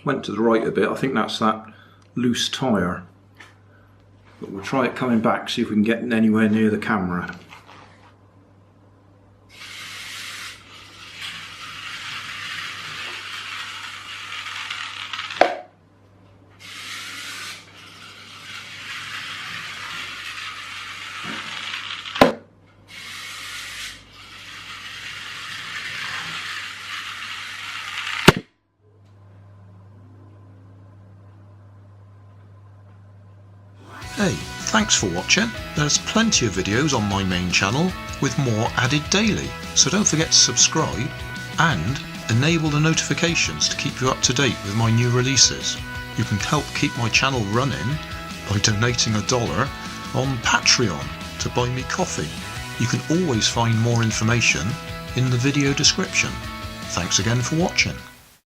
Went to the right a bit. I think that's that loose tyre. But we'll try it coming back, see if we can get anywhere near the camera. Hey, thanks for watching. There's plenty of videos on my main channel with more added daily, so don't forget to subscribe and enable the notifications to keep you up to date with my new releases. You can help keep my channel running by donating $1 on Patreon to buy me coffee. You can always find more information in the video description. Thanks again for watching.